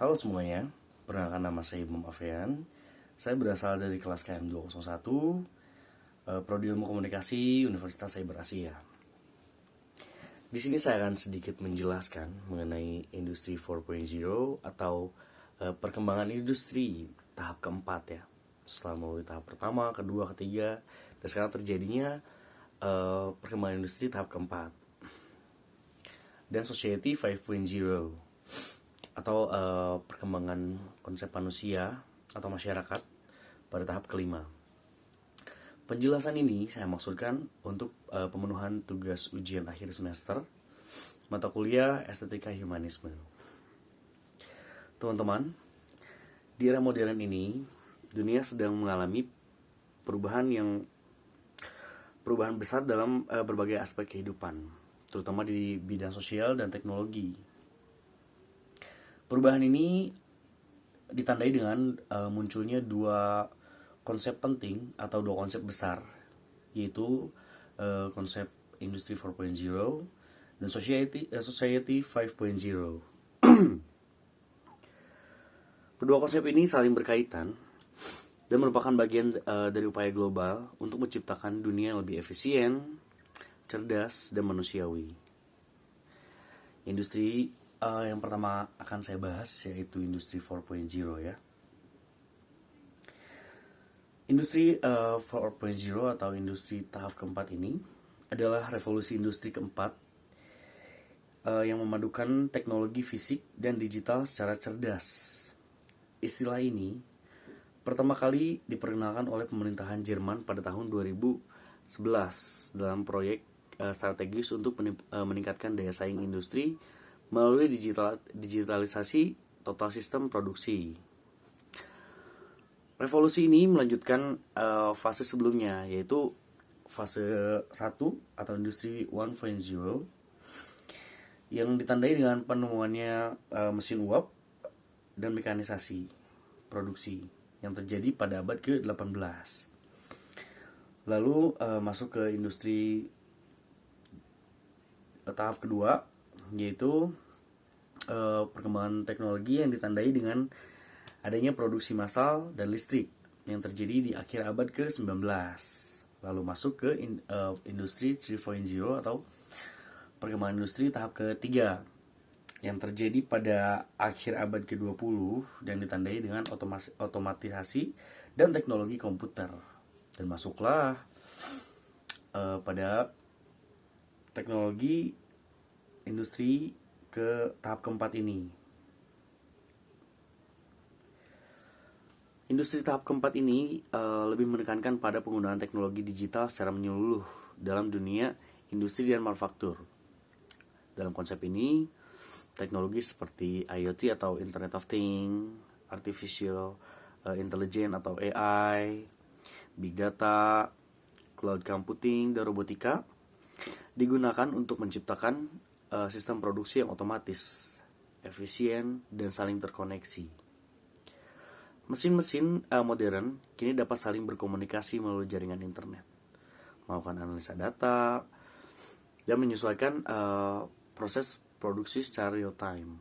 Halo semuanya, perkenalkan nama saya Imam Afean. Saya berasal dari kelas KM 201, Prodi Ilmu Komunikasi Universitas Cyber Asia. Di sini saya akan sedikit menjelaskan mengenai industri 4.0 atau perkembangan industri tahap keempat ya. Setelah melalui tahap pertama, kedua, ketiga, dan sekarang terjadinya perkembangan industri tahap keempat. Dan Society 5.0 atau perkembangan konsep manusia atau masyarakat pada tahap kelima. Penjelasan ini saya maksudkan untuk pemenuhan tugas ujian akhir semester mata kuliah Estetika Humanisme. Teman-teman, di era modern ini dunia sedang mengalami perubahan besar dalam berbagai aspek kehidupan, terutama di bidang sosial dan teknologi. Perubahan ini ditandai dengan munculnya dua konsep penting atau dua konsep besar, yaitu konsep Industri 4.0 dan Society 5.0. Kedua konsep ini saling berkaitan dan merupakan bagian dari upaya global untuk menciptakan dunia yang lebih efisien, cerdas, dan manusiawi. Industri yang pertama akan saya bahas yaitu Industri 4.0 ya. Industri 4.0 atau industri tahap keempat ini adalah revolusi industri keempat yang memadukan teknologi fisik dan digital secara cerdas. Istilah ini pertama kali diperkenalkan oleh pemerintahan Jerman pada tahun 2011 dalam proyek strategis untuk meningkatkan daya saing industri melalui digitalisasi total sistem produksi. Revolusi ini melanjutkan fase sebelumnya, yaitu fase 1 atau industri 1.0 yang ditandai dengan penemuannya mesin uap dan mekanisasi produksi yang terjadi pada abad ke-18. Lalu masuk ke industri tahap kedua, yaitu perkembangan teknologi yang ditandai dengan adanya produksi massal dan listrik yang terjadi di akhir abad ke-19. Lalu masuk ke industri 3.0 atau perkembangan industri tahap ketiga yang terjadi pada akhir abad ke-20 dan ditandai dengan otomatisasi dan teknologi komputer. Dan masuklah pada teknologi industri ke tahap keempat ini. Industri tahap keempat ini lebih menekankan pada penggunaan teknologi digital secara menyeluruh dalam dunia industri dan manufaktur. Dalam konsep ini, teknologi seperti IoT atau Internet of Things, Artificial Intelligence atau AI, Big Data, Cloud Computing, dan robotika digunakan untuk menciptakan sistem produksi yang otomatis, efisien, dan saling terkoneksi. Mesin-mesin modern kini dapat saling berkomunikasi melalui jaringan internet, melakukan analisa data, dan menyesuaikan proses produksi secara real time.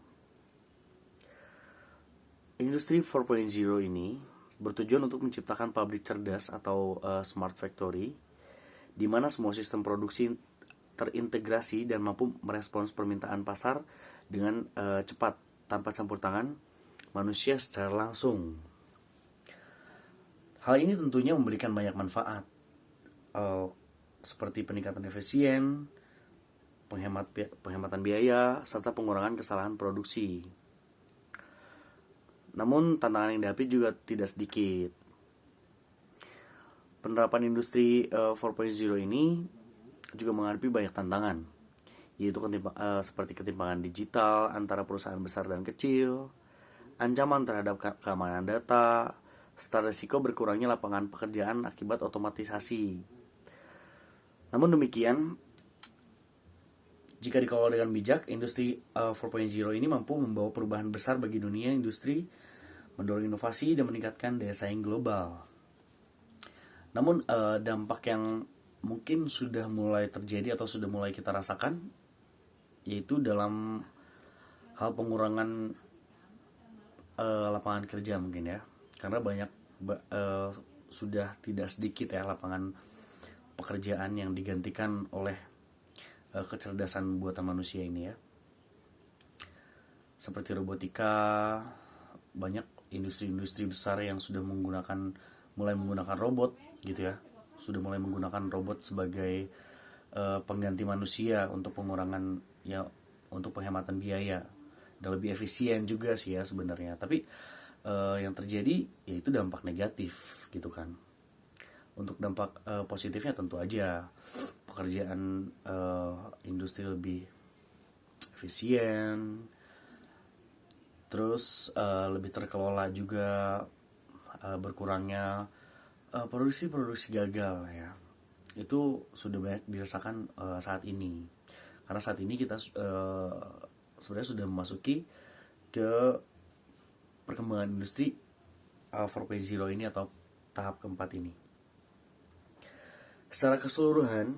Industri 4.0 ini bertujuan untuk menciptakan pabrik cerdas atau smart factory, di mana semua sistem produksi terintegrasi dan mampu merespons permintaan pasar dengan cepat tanpa campur tangan manusia secara langsung. Hal ini tentunya memberikan banyak manfaat, seperti peningkatan efisien, penghematan biaya, serta pengurangan kesalahan produksi. Namun tantangan yang dihadapi juga tidak sedikit. Penerapan industri 4.0 ini juga menghadapi banyak tantangan, yaitu seperti ketimpangan digital antara perusahaan besar dan kecil, ancaman terhadap keamanan data, serta risiko berkurangnya lapangan pekerjaan akibat otomatisasi. Namun demikian, jika dikelola dengan bijak, industri 4.0 ini mampu membawa perubahan besar bagi dunia industri, mendorong inovasi dan meningkatkan daya saing global. Namun dampak yang mungkin sudah mulai terjadi atau sudah mulai kita rasakan, yaitu dalam hal pengurangan lapangan kerja mungkin ya, karena banyak sudah tidak sedikit ya lapangan pekerjaan yang digantikan oleh kecerdasan buatan manusia ini ya, seperti robotika. Banyak industri-industri besar yang sudah mulai menggunakan robot gitu ya, sudah mulai menggunakan robot sebagai pengganti manusia untuk pengurangan ya, untuk penghematan biaya dan lebih efisien juga sih ya sebenarnya. Tapi yang terjadi yaitu dampak negatif gitu kan. Untuk dampak positifnya tentu aja pekerjaan industri lebih efisien, terus lebih terkelola juga, berkurangnya produksi gagal ya. Itu sudah banyak dirasakan saat ini, karena saat ini kita sebenarnya sudah memasuki ke perkembangan industri 4.0 ini atau tahap keempat ini. Secara keseluruhan,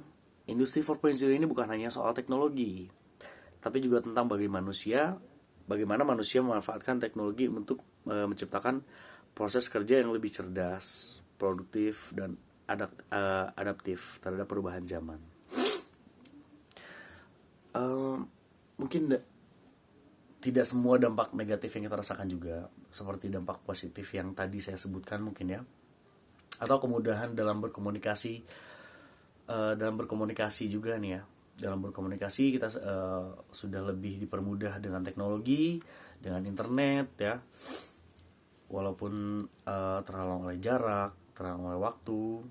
industri 4.0 ini bukan hanya soal teknologi, tapi juga tentang bagaimana manusia memanfaatkan teknologi untuk menciptakan proses kerja yang lebih cerdas, produktif, dan adaptif terhadap perubahan zaman. Mungkin tidak semua dampak negatif yang kita rasakan juga, seperti dampak positif yang tadi saya sebutkan mungkin ya, atau kemudahan dalam berkomunikasi juga nih ya. Dalam berkomunikasi kita sudah lebih dipermudah dengan teknologi, dengan internet ya, walaupun terhalang oleh jarak, terhalang oleh waktu,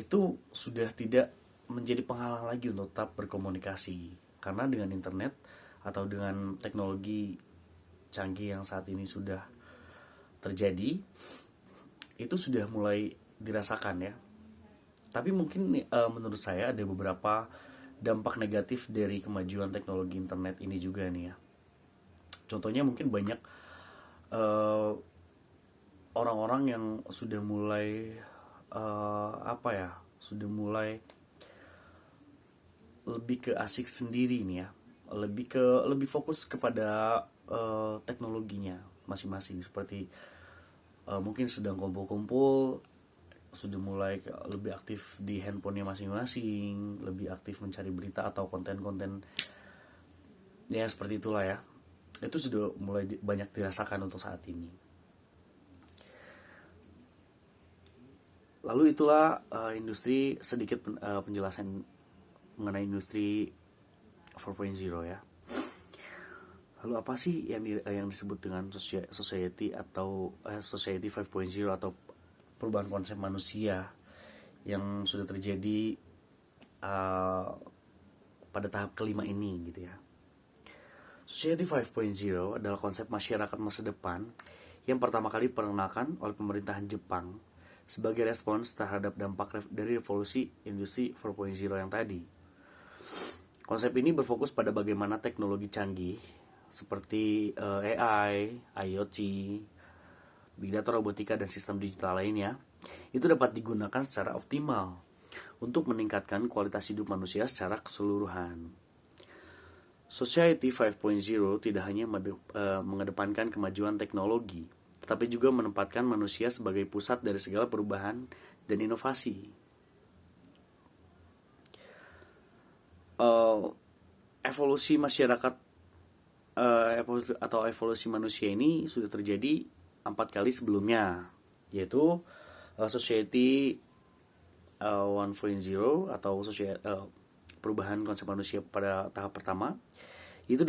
itu sudah tidak menjadi penghalang lagi untuk tetap berkomunikasi, karena dengan internet atau dengan teknologi canggih yang saat ini sudah terjadi, itu sudah mulai dirasakan ya. Tapi mungkin menurut saya ada beberapa dampak negatif dari kemajuan teknologi internet ini juga nih ya. Contohnya mungkin banyak orang-orang yang sudah mulai sudah mulai lebih ke asik sendiri nih ya, lebih fokus kepada teknologinya masing-masing, seperti mungkin sedang kumpul-kumpul sudah mulai lebih aktif di handphonenya masing-masing, lebih aktif mencari berita atau konten-konten ya seperti itulah ya. Itu sudah mulai banyak dirasakan untuk saat ini. Lalu itulah industri sedikit penjelasan mengenai industri 4.0 ya. Lalu apa sih yang disebut dengan society atau society 5.0 atau perubahan konsep manusia yang sudah terjadi pada tahap kelima ini gitu ya. Society 5.0 adalah konsep masyarakat masa depan yang pertama kali diperkenalkan oleh pemerintahan Jepang sebagai respons terhadap dampak dari revolusi industri 4.0 yang tadi. Konsep ini berfokus pada bagaimana teknologi canggih seperti AI, IoT, Big Data, robotika, dan sistem digital lainnya itu dapat digunakan secara optimal untuk meningkatkan kualitas hidup manusia secara keseluruhan. Society 5.0 tidak hanya mengedepankan kemajuan teknologi, tetapi juga menempatkan manusia sebagai pusat dari segala perubahan dan inovasi. Evolusi masyarakat atau evolusi manusia ini sudah terjadi 4 kali sebelumnya, yaitu Society 1.0 atau perubahan konsep manusia pada tahap pertama. Itu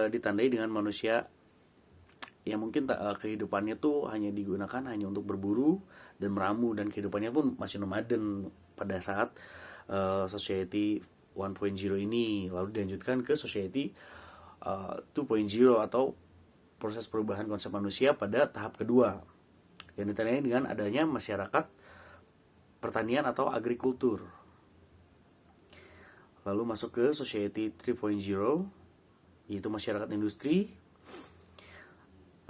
ditandai dengan manusia yang mungkin kehidupannya tuh hanya digunakan hanya untuk berburu dan meramu, dan kehidupannya pun masih nomaden pada saat Society 1.0 ini. Lalu dilanjutkan ke Society 2.0 atau proses perubahan konsep manusia pada tahap kedua, yang ditandai dengan adanya masyarakat pertanian atau agrikultur. Lalu masuk ke Society 3.0, yaitu masyarakat industri.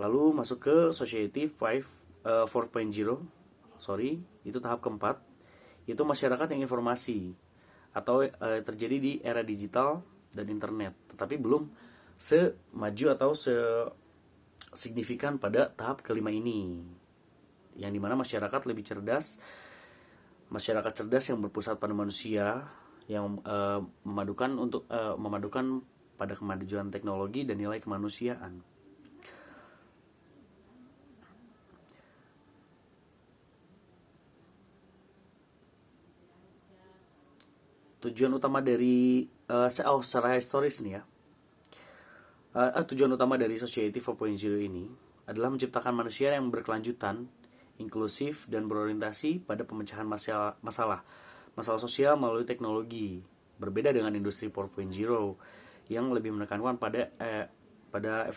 Lalu masuk ke Society 4.0, itu tahap keempat, yaitu masyarakat yang informasi atau terjadi di era digital dan internet, tetapi belum semaju atau signifikan pada tahap kelima ini, yang dimana masyarakat lebih cerdas, masyarakat cerdas yang berpusat pada manusia, yang memadukan pada kemajuan teknologi dan nilai kemanusiaan. Tujuan utama dari secara historis nih ya. Tujuan utama dari Society 4.0 ini adalah menciptakan manusia yang berkelanjutan, inklusif, dan berorientasi pada pemecahan masalah sosial melalui teknologi. Berbeda dengan industri 4.0 yang lebih menekankan pada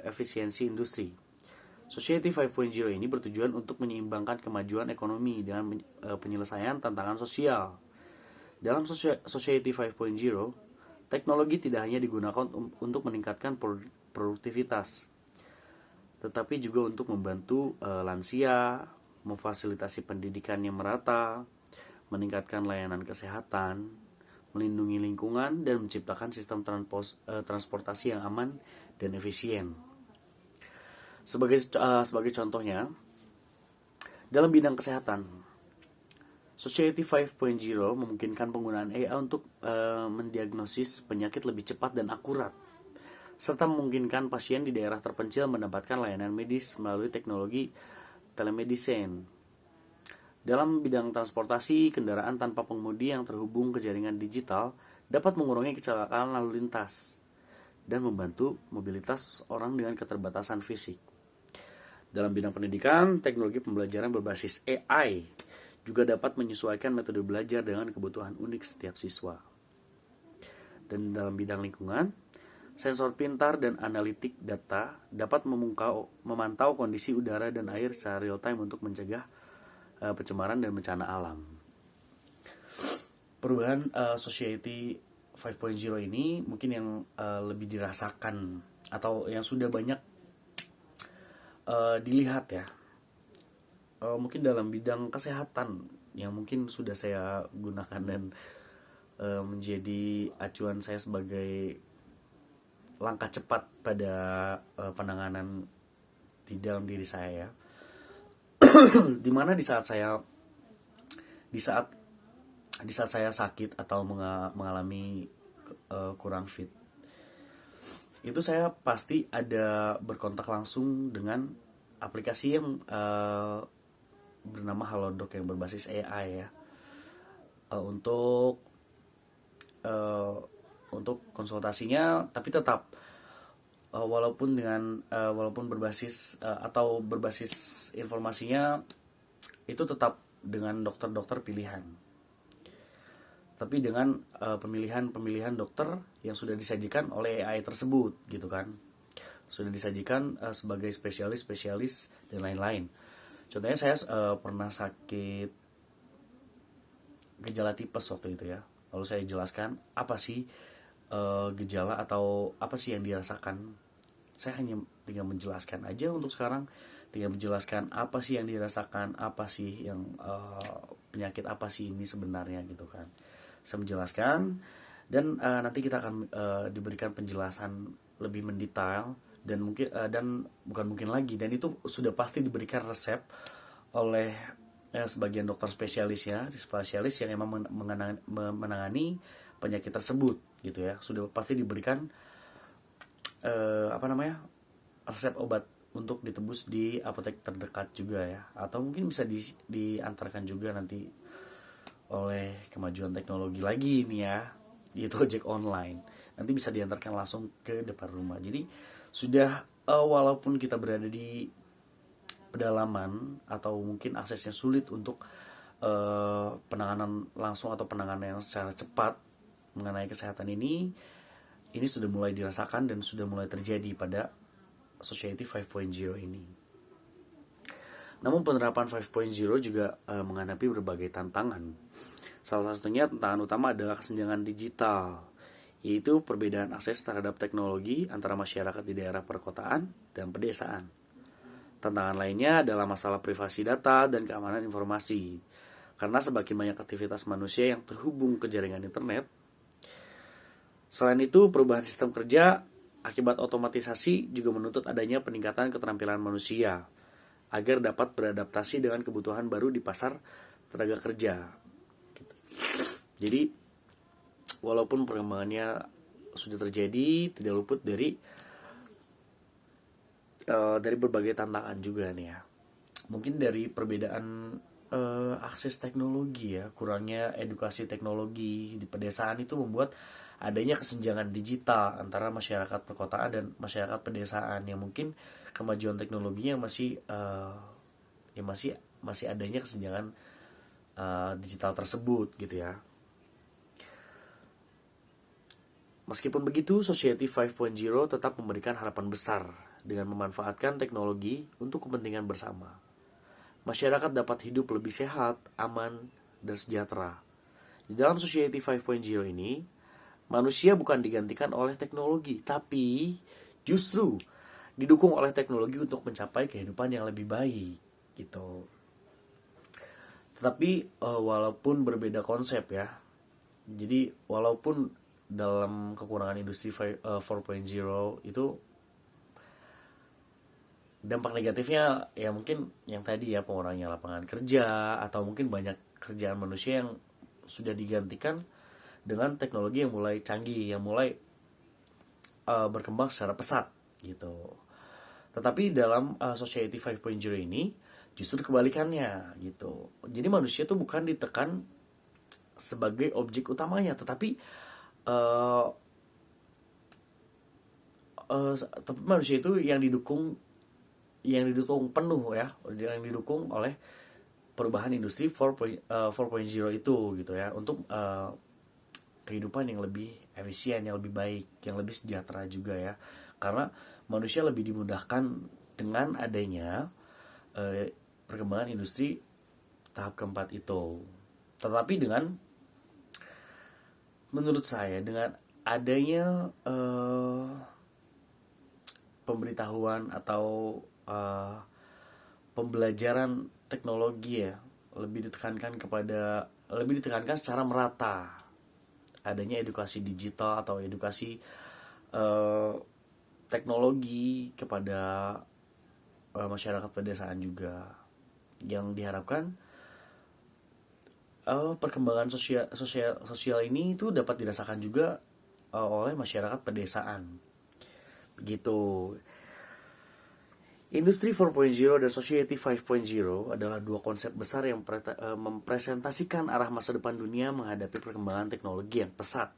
efisiensi industri. Society 5.0 ini bertujuan untuk menyeimbangkan kemajuan ekonomi dengan penyelesaian tantangan sosial. Dalam Society 5.0, teknologi tidak hanya digunakan untuk meningkatkan produktivitas, tetapi juga untuk membantu lansia, memfasilitasi pendidikan yang merata, meningkatkan layanan kesehatan, melindungi lingkungan, dan menciptakan sistem transportasi yang aman dan efisien. Sebagai contohnya, dalam bidang kesehatan, Society 5.0 memungkinkan penggunaan AI untuk mendiagnosis penyakit lebih cepat dan akurat, serta memungkinkan pasien di daerah terpencil mendapatkan layanan medis melalui teknologi telemedicine. Dalam bidang transportasi, kendaraan tanpa pengemudi yang terhubung ke jaringan digital dapat mengurangi kecelakaan lalu lintas dan membantu mobilitas orang dengan keterbatasan fisik. Dalam bidang pendidikan, teknologi pembelajaran berbasis AI juga dapat menyesuaikan metode belajar dengan kebutuhan unik setiap siswa. Dan dalam bidang lingkungan, sensor pintar dan analitik data dapat memantau kondisi udara dan air secara real time untuk mencegah pencemaran dan bencana alam. Perubahan Society 5.0 ini mungkin yang lebih dirasakan atau yang sudah banyak dilihat ya. Mungkin dalam bidang kesehatan yang mungkin sudah saya gunakan dan menjadi acuan saya sebagai langkah cepat pada penanganan di dalam diri saya ya. Dimana di saat saya sakit atau mengalami kurang fit, itu saya pasti ada berkontak langsung dengan aplikasi yang bernama Halodoc yang berbasis AI ya, untuk konsultasinya, tapi tetap walaupun berbasis informasinya itu tetap dengan dokter-dokter pilihan, tapi dengan pemilihan dokter yang sudah disajikan oleh AI tersebut gitu kan, sudah disajikan sebagai spesialis dan lain-lain. Contohnya saya pernah sakit gejala tipes waktu itu ya. Lalu saya jelaskan apa sih gejala atau apa sih yang dirasakan. Saya hanya tinggal menjelaskan aja untuk sekarang, tinggal menjelaskan apa sih yang dirasakan, apa sih yang penyakit apa sih ini sebenarnya gitu kan. Saya menjelaskan dan nanti kita akan diberikan penjelasan lebih mendetail. Dan itu sudah pasti diberikan resep oleh sebagian dokter spesialis yang emang menangani penyakit tersebut gitu ya. Sudah pasti diberikan resep obat untuk ditebus di apotek terdekat juga ya, atau mungkin bisa diantarkan juga nanti oleh kemajuan teknologi lagi nih ya, yaitu ojek online. Nanti bisa diantarkan langsung ke depan rumah. Jadi sudah walaupun kita berada di pedalaman atau mungkin aksesnya sulit untuk penanganan langsung atau penanganan yang secara cepat mengenai kesehatan ini sudah mulai dirasakan dan sudah mulai terjadi pada Society 5.0 ini. Namun penerapan 5.0 juga menghadapi berbagai tantangan. Salah satunya tantangan utama adalah kesenjangan digital, yaitu perbedaan akses terhadap teknologi antara masyarakat di daerah perkotaan dan pedesaan. Tantangan lainnya adalah masalah privasi data dan keamanan informasi. Karena semakin banyak aktivitas manusia yang terhubung ke jaringan internet. Selain itu, perubahan sistem kerja Akibat otomatisasi juga menuntut adanya peningkatan keterampilan manusia agar dapat beradaptasi dengan kebutuhan baru di pasar tenaga kerja. Jadi, walaupun perkembangannya sudah terjadi, tidak luput dari berbagai tantangan juga nih ya. Mungkin dari perbedaan akses teknologi ya, kurangnya edukasi teknologi di pedesaan itu membuat adanya kesenjangan digital antara masyarakat perkotaan dan masyarakat pedesaan, yang mungkin kemajuan teknologinya masih adanya kesenjangan digital tersebut gitu ya. Meskipun begitu, Society 5.0 tetap memberikan harapan besar dengan memanfaatkan teknologi untuk kepentingan bersama. Masyarakat dapat hidup lebih sehat, aman, dan sejahtera. Di dalam Society 5.0 ini, manusia bukan digantikan oleh teknologi, tapi justru didukung oleh teknologi untuk mencapai kehidupan yang lebih baik gitu. Tetapi walaupun berbeda konsep ya, jadi walaupun dalam kekurangan industri 4.0 itu dampak negatifnya ya mungkin yang tadi ya, pengurangannya lapangan kerja, atau mungkin banyak kerjaan manusia yang sudah digantikan dengan teknologi yang mulai canggih, yang mulai berkembang secara pesat gitu. Tetapi dalam Society 5.0 ini justru kebalikannya gitu. Jadi manusia tuh bukan ditekan sebagai objek utamanya, tetapi manusia itu yang didukung penuh ya, yang didukung oleh perubahan industri 4.0 itu gitu ya, untuk kehidupan yang lebih efisien, yang lebih baik, yang lebih sejahtera juga ya. Karena manusia lebih dimudahkan dengan adanya perkembangan industri tahap keempat itu. Tetapi menurut saya dengan adanya pemberitahuan atau pembelajaran teknologi ya, lebih ditekankan secara merata. Adanya edukasi digital atau edukasi teknologi kepada masyarakat pedesaan juga, yang diharapkan perkembangan sosial ini itu dapat dirasakan juga oleh masyarakat pedesaan. Begitu. Industri 4.0 dan Society 5.0 adalah dua konsep besar yang mempresentasikan arah masa depan dunia menghadapi perkembangan teknologi yang pesat.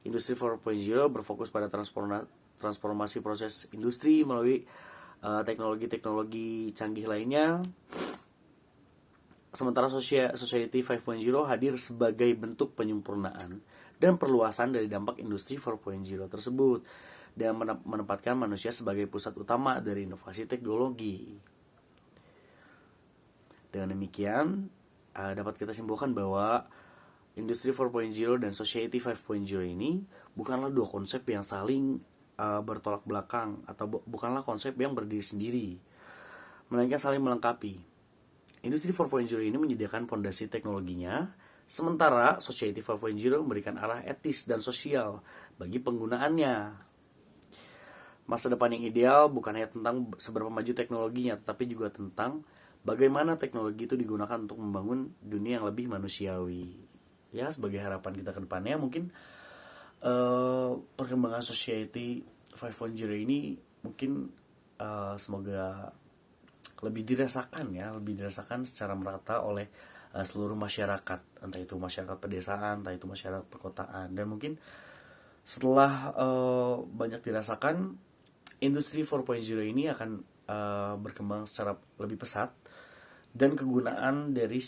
Industri 4.0 berfokus pada transformasi proses industri melalui teknologi-teknologi canggih lainnya. Sementara Society 5.0 hadir sebagai bentuk penyempurnaan dan perluasan dari dampak industri 4.0 tersebut, dan menempatkan manusia sebagai pusat utama dari inovasi teknologi. Dengan demikian, dapat kita simpulkan bahwa Industri 4.0 dan Society 5.0 ini bukanlah dua konsep yang saling bertolak belakang, atau bukanlah konsep yang berdiri sendiri, melainkan saling melengkapi. Industri 4.0 ini menyediakan fondasi teknologinya, sementara Society 5.0 memberikan arah etis dan sosial bagi penggunaannya. Masa depan yang ideal bukan hanya tentang seberapa maju teknologinya, tetapi juga tentang bagaimana teknologi itu digunakan untuk membangun dunia yang lebih manusiawi. Ya, sebagai harapan kita ke depannya, mungkin perkembangan Society 5.0 ini mungkin semoga lebih dirasakan secara merata oleh seluruh masyarakat, entah itu masyarakat pedesaan, entah itu masyarakat perkotaan. Dan mungkin setelah banyak dirasakan, Industri 4.0 ini akan berkembang secara lebih pesat, dan kegunaan dari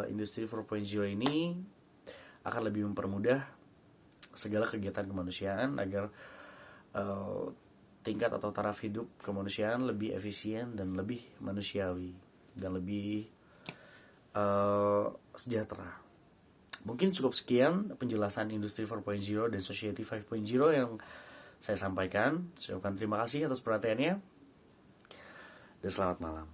Industri 4.0 ini akan lebih mempermudah segala kegiatan kemanusiaan agar tingkat atau taraf hidup kemanusiaan lebih efisien dan lebih manusiawi dan lebih sejahtera. Mungkin cukup sekian penjelasan Industri 4.0 dan Society 5.0 yang saya sampaikan. Saya ucapkan terima kasih atas perhatiannya, dan selamat malam.